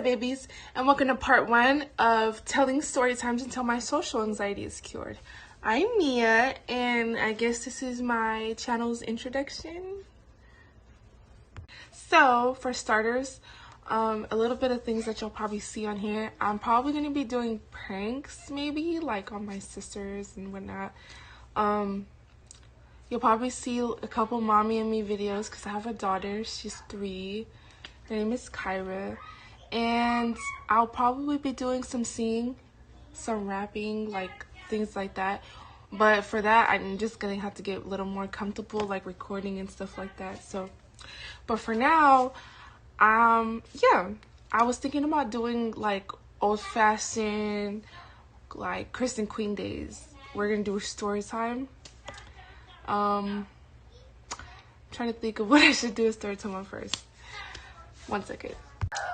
up, babies, and welcome to part 1 of telling story times until my social anxiety is cured. I'm Mia, and I guess this is my channel's introduction. So, for starters, a little bit of things that you'll probably see on here. I'm probably going to be doing pranks, maybe, like on my sisters and whatnot. You'll probably see a couple mommy and me videos because I have a daughter. She's 3. Her name is Kyra. And I'll probably be doing some singing, some rapping, like things like that. But for that, I'm just going to have to get a little more comfortable, like recording and stuff like that. So, but for now, yeah, I was thinking about doing like old-fashioned, like Chris and Queen days. We're going to do a story time. I'm trying to think of what I should do a story time on first. 1 second.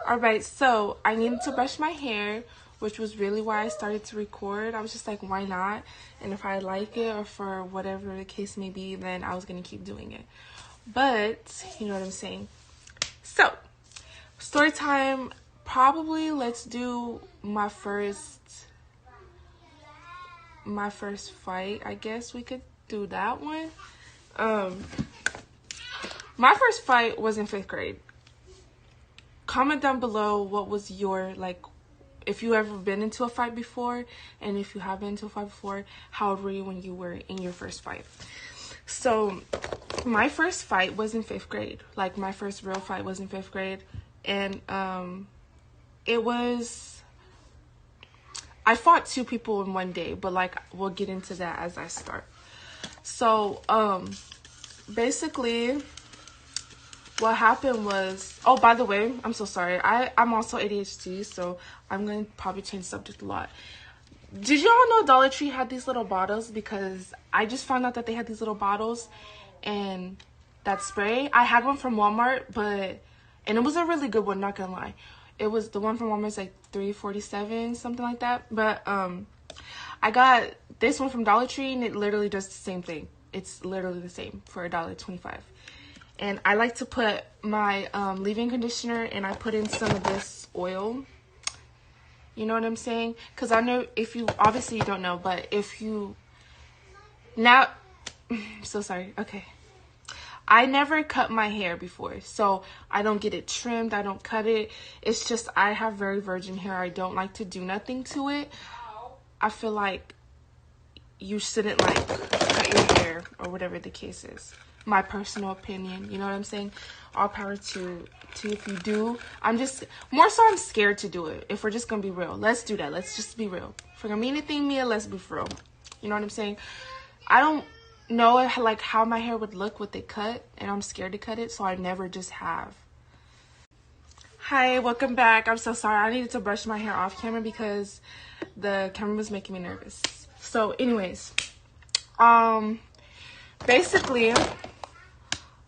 Alright, so I needed to brush my hair, which was really why I started to record. I was just like, why not? And if I like it, or for whatever the case may be, then I was going to keep doing it. But, you know what I'm saying. So, story time, probably let's do my first fight. I guess we could do that one. My first fight was in 5th grade. Comment down below what was your, like, if you ever been into a fight before, and if you have been into a fight before, how old were you when you were in your first fight? So my first fight was in 5th grade. Like, my first real fight was in 5th grade, and it was, I fought 2 people in one day, but like we'll get into that as I start. So basically what happened was, oh, by the way, I'm so sorry. I'm also ADHD, so I'm going to probably change the subject a lot. Did y'all know Dollar Tree had these little bottles? Because I just found out that they had these little bottles and that spray. I had one from Walmart, and it was a really good one, not gonna lie. It was, the one from Walmart's like $3.47, something like that. But I got this one from Dollar Tree, and it literally does the same thing. It's literally the same for $1.25. And I like to put my leave-in conditioner, and I put in some of this oil. You know what I'm saying? Because I know, if you, obviously you don't know, but if you, now, so sorry, okay. I never cut my hair before, so I don't get it trimmed, I don't cut it. It's just, I have very virgin hair. I don't like to do nothing to it. I feel like you shouldn't, like, cut your hair, or whatever the case is. My personal opinion, you know what I'm saying? All power to if you do. I'm just, more so I'm scared to do it. If we're just gonna be real, let's do that. Let's just be real. If we're gonna be anything, Mia, let's be for real. You know what I'm saying? I don't know like how my hair would look with it cut, and I'm scared to cut it, so I never just have. Hi, welcome back. I'm so sorry. I needed to brush my hair off camera because the camera was making me nervous. So anyways, basically,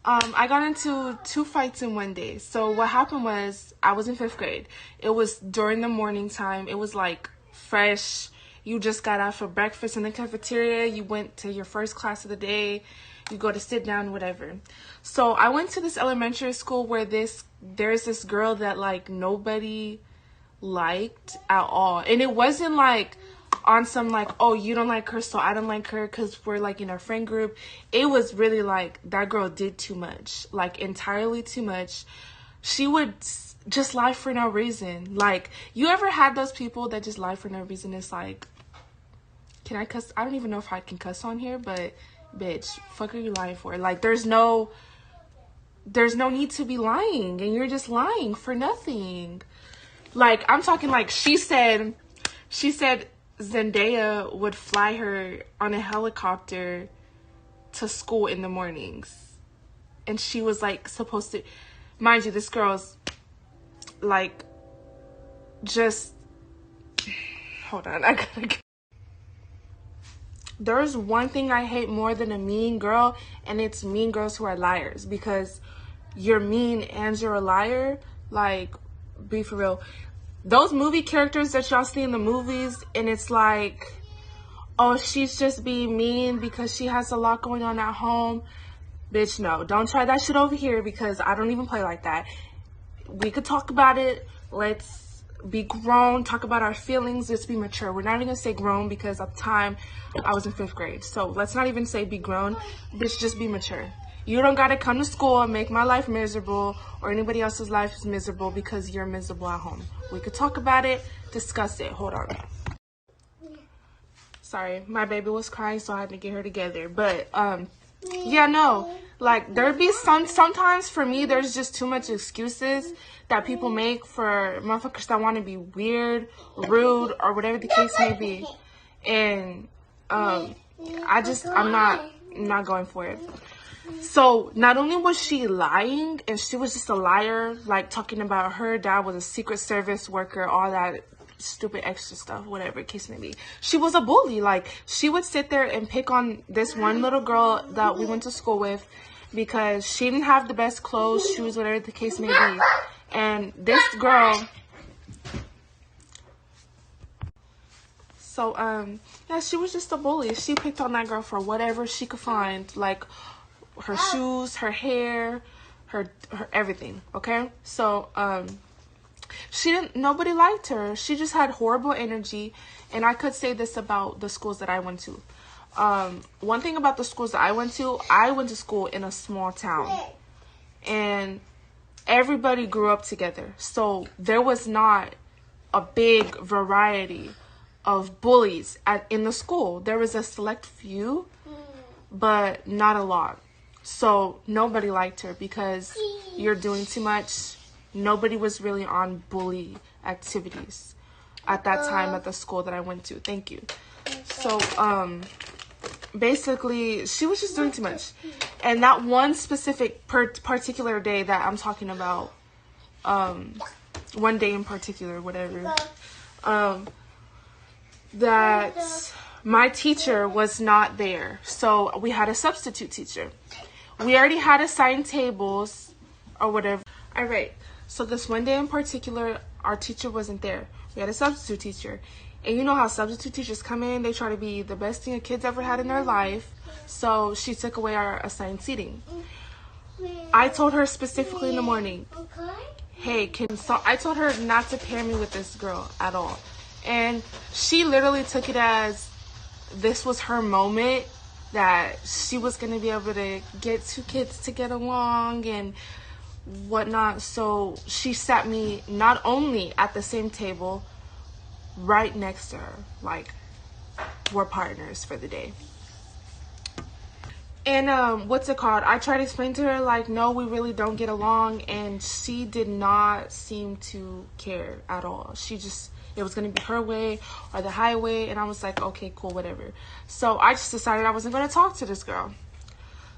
I got into 2 fights in one day. So what happened was, I was in 5th grade. It was during the morning time. It was like fresh. You just got out for breakfast in the cafeteria. You went to your first class of the day. You go to sit down, whatever. So I went to this elementary school where there's this girl that like nobody liked at all. And it wasn't like on some like, oh, you don't like her, so I don't like her because we're like in our friend group. It was really like, that girl did too much, like entirely too much. She would just lie for no reason. Like, you ever had those people that just lie for no reason? It's like, can I cuss? I don't even know if I can cuss on here, but bitch, fuck are you lying for? Like, there's no need to be lying, and you're just lying for nothing. Like, I'm talking like, she said Zendaya would fly her on a helicopter to school in the mornings, and she was like supposed to, mind you, this girl's like, just hold on, I gotta go. There's one thing I hate more than a mean girl, and it's mean girls who are liars, because you're mean and you're a liar. Like, be for real. Those movie characters that y'all see in the movies, and it's like, oh, she's just being mean because she has a lot going on at home. Bitch, no. Don't try that shit over here, because I don't even play like that. We could talk about it. Let's be grown, talk about our feelings, just be mature. We're not even gonna say grown because at the time I was in 5th grade. So let's not even say be grown, bitch, just be mature. You don't gotta come to school and make my life miserable or anybody else's life is miserable because you're miserable at home. We could talk about it, discuss it. Hold on. Sorry, my baby was crying, so I had to get her together. But yeah, no, like there'd be sometimes for me there's just too much excuses that people make for motherfuckers that want to be weird, rude, or whatever the case may be. And I'm not going for it. So not only was she lying, and she was just a liar, like talking about her dad was a Secret Service worker, all that stupid extra stuff, whatever the case may be. She was a bully. Like, she would sit there and pick on this one little girl that we went to school with because she didn't have the best clothes, shoes, whatever the case may be. And this girl, so yeah, she was just a bully. She picked on that girl for whatever she could find, like her shoes, her hair, her everything. Okay, so nobody liked her. She just had horrible energy. And I could say this about the schools that I went to. One thing about the schools that I went to school in a small town, and everybody grew up together. So there was not a big variety of bullies in the school. There was a select few, but not a lot. So nobody liked her because you're doing too much. Nobody was really on bully activities at that time at the school that I went to. Thank you. So, basically, she was just doing too much. And that one specific particular day that I'm talking about, one day in particular, whatever, that my teacher was not there. So we had a substitute teacher. We already had assigned tables or whatever. All right. So this one day in particular, our teacher wasn't there. We had a substitute teacher. And you know how substitute teachers come in, they try to be the best thing a kid's ever had in their life. So she took away our assigned seating. I told her specifically in the morning, hey, I told her not to pair me with this girl at all. And she literally took it as this was her moment, that she was going to be able to get two kids to get along and whatnot. So she sat me not only at the same table, right next to her, like we're partners for the day. And what's it called, I tried to explain to her like, no, we really don't get along, and she did not seem to care at all. She just, it was going to be her way or the highway, and I was like, okay, cool, whatever. So I just decided I wasn't going to talk to this girl.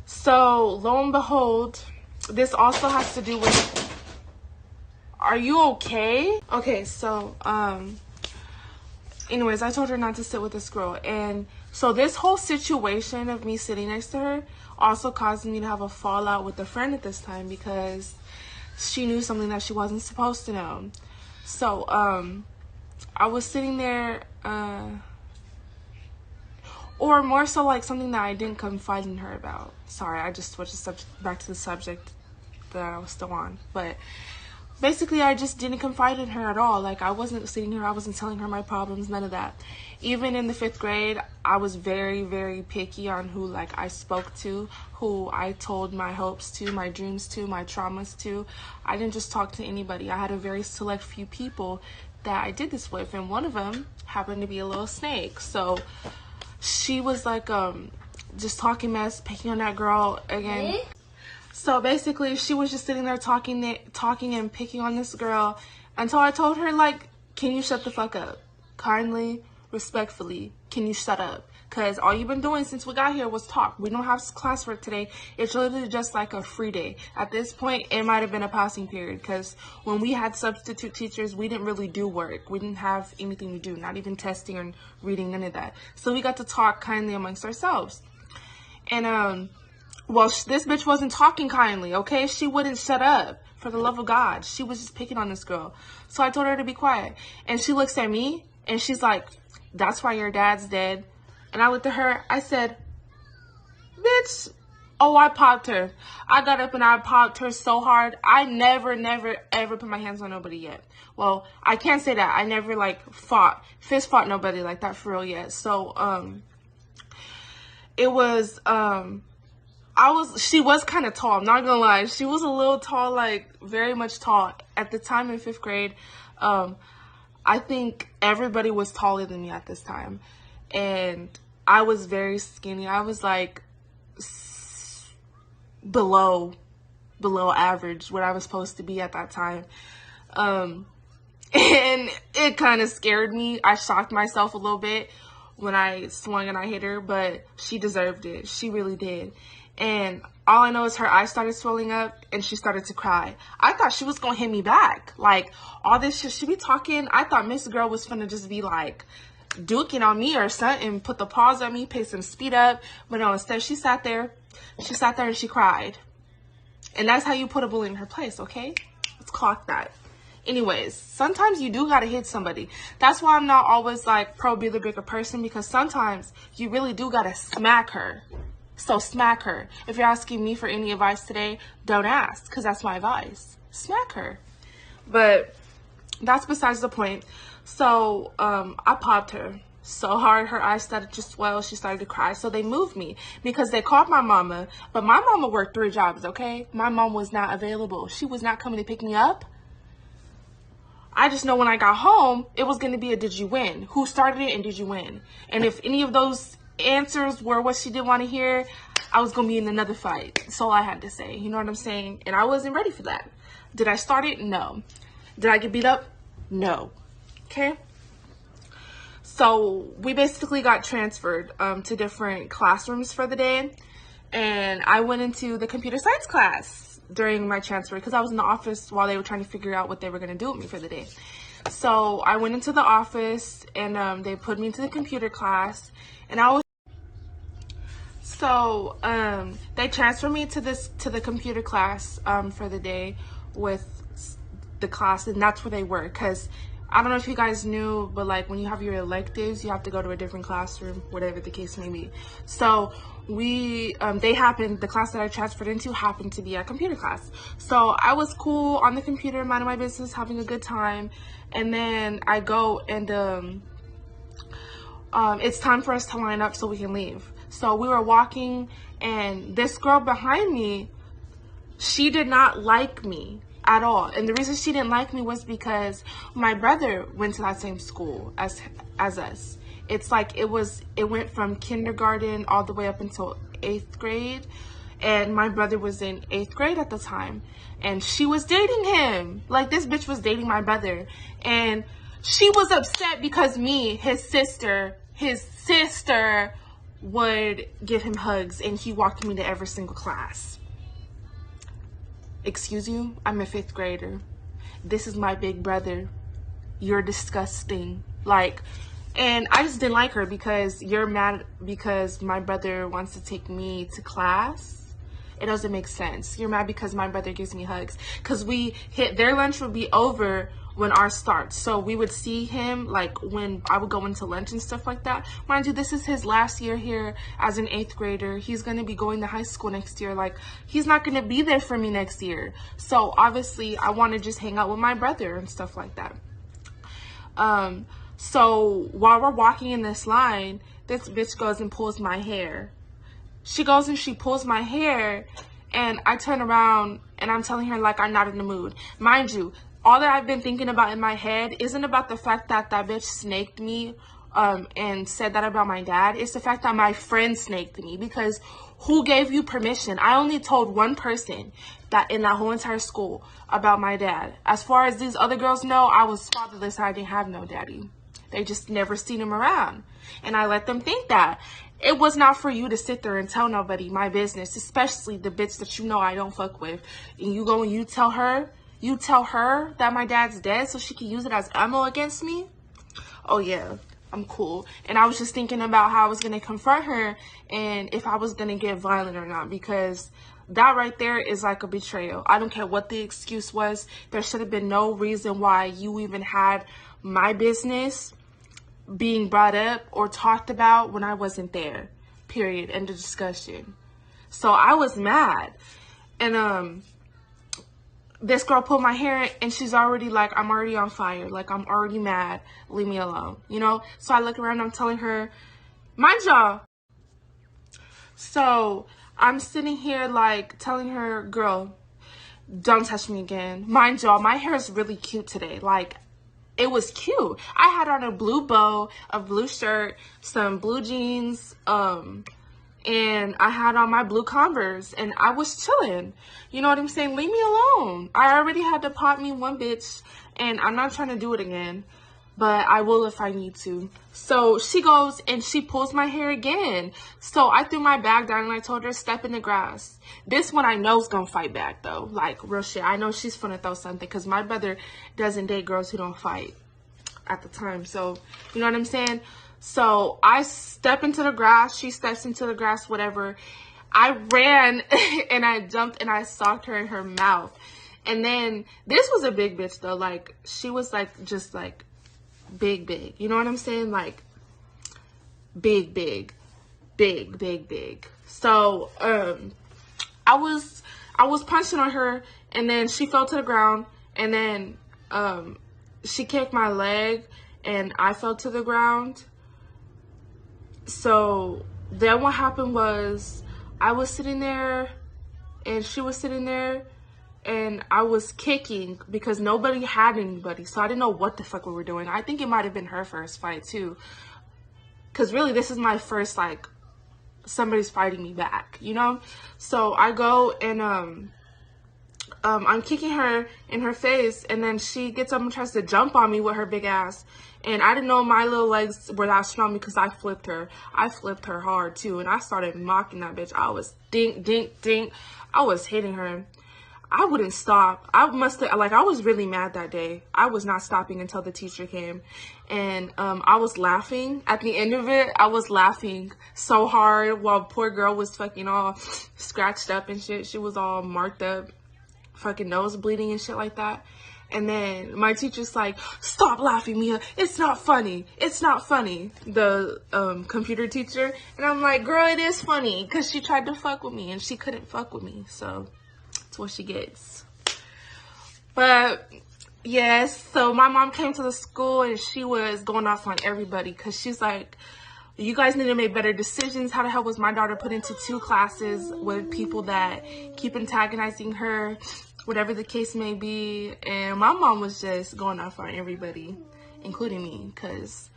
So lo and behold, this also has to do with, are you okay? Okay, so anyways, I told her not to sit with this girl. And so this whole situation of me sitting next to her also caused me to have a fallout with a friend at this time because she knew something that she wasn't supposed to know. So I was sitting there, or more so like something that I didn't confide in her about. Sorry, I just switched the subject back to the subject that I was still on. But basically, I just didn't confide in her at all. Like, I wasn't sitting here, I wasn't telling her my problems, none of that. Even in the 5th grade, I was very, very picky on who, like, I spoke to, who I told my hopes to, my dreams to, my traumas to. I didn't just talk to anybody. I had a very select few people that I did this with, and one of them happened to be a little snake. So she was, like, just talking mess, picking on that girl again. So basically, she was just sitting there talking and picking on this girl until I told her, like, can you shut the fuck up? Kindly, respectfully, can you shut up? Because all you've been doing since we got here was talk. We don't have classwork today. It's literally just like a free day. At this point, it might have been a passing period because when we had substitute teachers, we didn't really do work. We didn't have anything to do, not even testing or reading, none of that. So we got to talk kindly amongst ourselves. And, well, this bitch wasn't talking kindly, okay? She wouldn't shut up, for the love of God. She was just picking on this girl. So I told her to be quiet. And she looks at me, and she's like, that's why your dad's dead. And I looked at her, I said, bitch, Oh, I popped her. I got up and I popped her so hard. I never, ever put my hands on nobody yet. Well, I can't say that. I never, like, fist fought nobody like that for real yet. So, it was, she was kind of tall. I'm not gonna lie. She was a little tall, like, very much tall. At the time in 5th grade, I think everybody was taller than me at this time. And I was very skinny. I was, like, below average, what I was supposed to be at that time. And it kind of scared me. I shocked myself a little bit when I swung and I hit her, but she deserved it. She really did. And all I know is her eyes started swelling up and she started to cry. I thought she was gonna hit me back. Like, all this shit she be talking, I thought Miss Girl was gonna just be like duking on me or something, put the paws on me, pay some speed up. But no, instead she sat there and she cried. And that's how you put a bully in her place, okay? Let's clock that. Anyways, sometimes you do gotta hit somebody. That's why I'm not always like pro be the bigger person, because sometimes you really do gotta smack her. So smack her. If you're asking me for any advice today, don't ask, because that's my advice. Smack her. But that's besides the point. So I popped her so hard, her eyes started to swell, she started to cry. So they moved me because they called my mama, but my mama worked 3 jobs, okay? My mom was not available. She was not coming to pick me up. I just know when I got home, it was going to be a did you win? Who started it and did you win? And if any of those answers were what she didn't want to hear, I was going to be in another fight. That's all I had to say. You know what I'm saying? And I wasn't ready for that. Did I start it? No. Did I get beat up? No. Okay? So we basically got transferred to different classrooms for the day. And I went into the computer science class during my transfer because I was in the office while they were trying to figure out what they were going to do with me for the day. So I went into the office and they put me into the computer class. And I was they transferred me to the computer class for the day with the class, and that's where they were. Because I don't know if you guys knew, but like when you have your electives, you have to go to a different classroom, whatever the case may be. So the class that I transferred into happened to be a computer class. So I was cool on the computer, minding my business, having a good time. And then I go and it's time for us to line up so we can leave. So we were walking, and this girl behind me, she did not like me at all. And the reason she didn't like me was because my brother went to that same school as us. It's like it went from kindergarten all the way up until 8th grade. And my brother was in 8th grade at the time. And she was dating him. Like, this bitch was dating my brother. And she was upset because his sister would give him hugs, and he walked me to every single class. Excuse you? I'm a 5th grader. This is my big brother. You're disgusting. Like, and I just didn't like her because you're mad because my brother wants to take me to class. It doesn't make sense. You're mad because my brother gives me hugs. Because their lunch would be over when ours starts. So we would see him like when I would go into lunch and stuff like that. Mind you, this is his last year here as an 8th grader. He's going to be going to high school next year. Like, he's not going to be there for me next year. So obviously I want to just hang out with my brother and stuff like that. So while we're walking in this line, this bitch goes and pulls my hair. She goes and she pulls my hair, and I turn around and I'm telling her like I'm not in the mood. Mind you, all that I've been thinking about in my head isn't about the fact that that bitch snaked me and said that about my dad. It's the fact that my friend snaked me, because who gave you permission? I only told one person that in that whole entire school about my dad. As far as these other girls know, I was fatherless. I didn't have no daddy. They just never seen him around. And I let them think that. It was not for you to sit there and tell nobody my business, especially the bitch that you know I don't fuck with. And you go and you tell her that my dad's dead so she can use it as ammo against me? Oh yeah, I'm cool. And I was just thinking about how I was going to confront her and if I was going to get violent or not, because that right there is like a betrayal. I don't care what the excuse was. There should have been no reason why you even had my business being brought up or talked about when I wasn't there. Period. End of discussion. So I was mad. And this girl pulled my hair and she's already like, I'm already on fire. Like, I'm already mad. Leave me alone, you know? So I look around, I'm telling her, mind y'all. So I'm sitting here like telling her, girl, don't touch me again. Mind y'all, my hair is really cute today. Like, it was cute. I had on a blue bow, a blue shirt, some blue jeans, and I had on my blue Converse, and I was chilling. You know what I'm saying? Leave me alone. I already had to pop me one bitch, and I'm not trying to do it again, but I will if I need to. So she goes and she pulls my hair again. So I threw my bag down and I told her, step in the grass. This one I know is gonna fight back though. Like, real shit. I know she's gonna throw something because my brother doesn't date girls who don't fight at the time. So, you know what I'm saying? So I step into the grass, she steps into the grass, whatever. I ran and I jumped and I socked her in her mouth. And then this was a big bitch though. Like, she was like, just like big. You know what I'm saying? Like, big. So, I was punching on her and then she fell to the ground and then, she kicked my leg and I fell to the ground. So then what happened was I was sitting there and she was sitting there and I was kicking because nobody had anybody. So I didn't know what the fuck we were doing. I think it might have been her first fight too. Because really this is my first, like, somebody's fighting me back, you know? So I go and I'm kicking her in her face, and then she gets up and tries to jump on me with her big ass. And I didn't know my little legs were that strong because I flipped her. I flipped her hard too, and I started mocking that bitch. I was dink. I was hitting her. I wouldn't stop. I was really mad that day. I was not stopping until the teacher came. And I was laughing. At the end of it, I was laughing so hard while poor girl was fucking all scratched up and shit. She was all marked up, fucking nose bleeding and shit like that. And then my teacher's like, stop laughing, Mia. It's not funny. It's not funny. The computer teacher. And I'm like, girl, it is funny. Because she tried to fuck with me and she couldn't fuck with me. So that's what she gets. But yes, so my mom came to the school and she was going off on everybody. Because she's like, you guys need to make better decisions. How the hell was my daughter put into 2 classes with people that keep antagonizing her? Whatever the case may be. And my mom was just going off on everybody, including me, because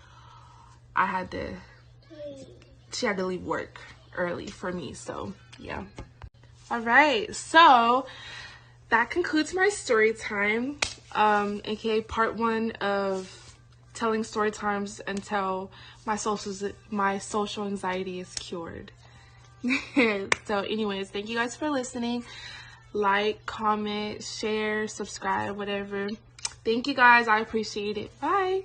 she had to leave work early for me. So yeah. All right, so that concludes my story time, aka part 1 of telling story times until my social anxiety is cured. So anyways, thank you guys for listening. Like, comment, share, subscribe, whatever. Thank you guys. I appreciate it. Bye.